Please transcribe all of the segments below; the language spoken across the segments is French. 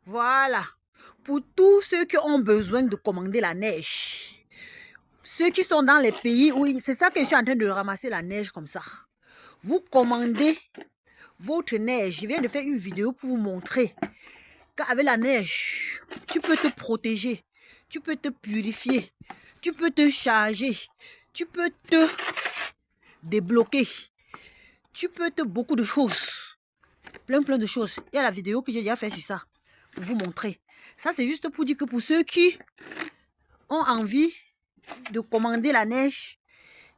Voilà. Pour tous ceux qui ont besoin de commander la neige. Ceux qui sont dans les pays où... C'est ça que je suis en train de ramasser la neige comme ça. Vous commandez votre neige. Je viens de faire une vidéo pour vous montrer qu'avec la neige, tu peux te protéger. Tu peux te purifier. Tu peux te charger. Tu peux te débloquer. Tu peux te... Beaucoup de choses. Plein de choses. Il y a la vidéo que j'ai déjà fait sur ça. Pour vous montrer. Ça, c'est juste pour dire que pour ceux qui ont envie de commander la neige,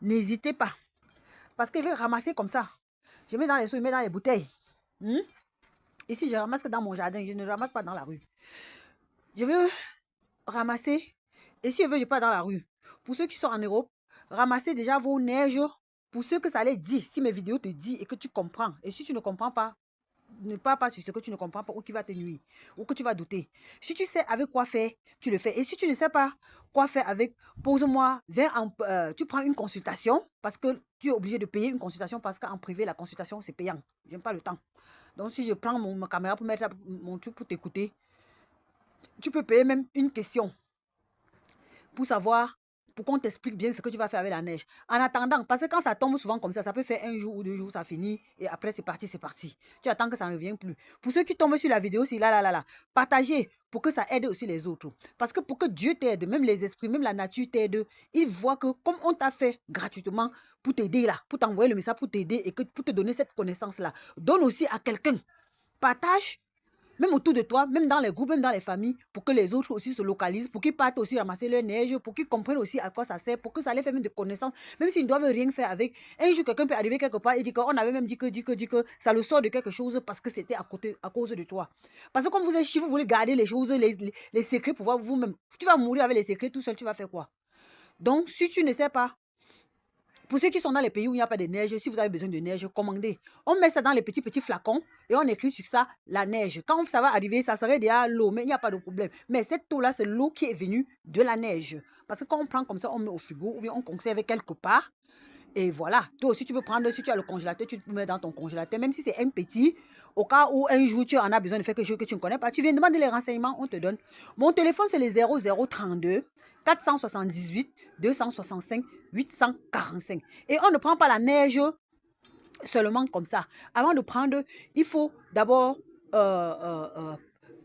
n'hésitez pas. Parce qu'il veut ramasser comme ça. Je mets dans les seaux, je mets dans les bouteilles. Ici, je ramasse que dans mon jardin. Je ne ramasse pas dans la rue. Je veux ramasser. Et si je veux, je pars dans la rue. Pour ceux qui sont en Europe, ramassez déjà vos neiges. Pour ceux que ça les dit, si mes vidéos te disent et que tu comprends. Et si tu ne comprends pas, ne pars pas sur ce que tu ne comprends pas ou qui va te nuire ou que tu vas douter. Si tu sais avec quoi faire, tu le fais. Et si tu ne sais pas quoi faire avec, pose-moi, tu prends une consultation parce que tu es obligé de payer une consultation parce qu'en privé, la consultation, c'est payant. Je n'aime pas le temps. Donc, si je prends ma caméra pour mettre mon truc pour t'écouter, tu peux payer même une question pour savoir, pour qu'on t'explique bien ce que tu vas faire avec la neige. En attendant, parce que quand ça tombe souvent comme ça peut faire 1 jour ou 2 jours, ça finit et après c'est parti, c'est parti. Tu attends que ça ne revienne plus. Pour ceux qui tombent sur la vidéo, c'est là, partagez pour que ça aide aussi les autres. Parce que pour que Dieu t'aide, même les esprits, même la nature t'aide, ils voient que comme on t'a fait gratuitement pour t'aider là, pour t'envoyer le message pour t'aider et que pour te donner cette connaissance-là, donne aussi à quelqu'un. Partage. Même autour de toi, même dans les groupes, même dans les familles, pour que les autres aussi se localisent, pour qu'ils partent aussi ramasser leur neige, pour qu'ils comprennent aussi à quoi ça sert, pour que ça les fait même des connaissances, même s'ils ne doivent rien faire avec. Un jour, quelqu'un peut arriver quelque part et dire qu'on avait même dit que ça le sort de quelque chose parce que c'était à côté, à cause de toi. Parce que comme vous êtes chiffre, vous voulez garder les choses, les secrets pour voir vous-même. Tu vas mourir avec les secrets tout seul, tu vas faire quoi? Donc, si tu ne sais pas, pour ceux qui sont dans les pays où il n'y a pas de neige, si vous avez besoin de neige, commandez. On met ça dans les petits flacons et on écrit sur ça la neige. Quand ça va arriver, ça serait déjà l'eau, mais il n'y a pas de problème. Mais cette eau-là, c'est l'eau qui est venue de la neige. Parce que quand on prend comme ça, on met au frigo ou bien on conserve quelque part. Et voilà, toi aussi tu peux prendre, si tu as le congélateur, tu peux mettre dans ton congélateur, même si c'est un petit, au cas où un jour tu en as besoin de faire quelque chose que tu ne connais pas, tu viens demander les renseignements, on te donne. Mon téléphone c'est le 0032 478 265 845. Et on ne prend pas la neige seulement comme ça. Avant de prendre, il faut d'abord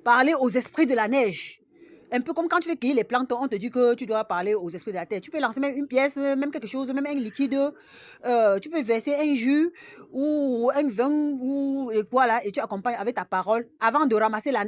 parler aux esprits de la neige. Un peu comme quand tu fais cueillir les plantes, on te dit que tu dois parler aux esprits de la terre. Tu peux lancer même une pièce, même quelque chose, même un liquide. Tu peux verser un jus ou un vin ou et voilà, et tu accompagnes avec ta parole avant de ramasser la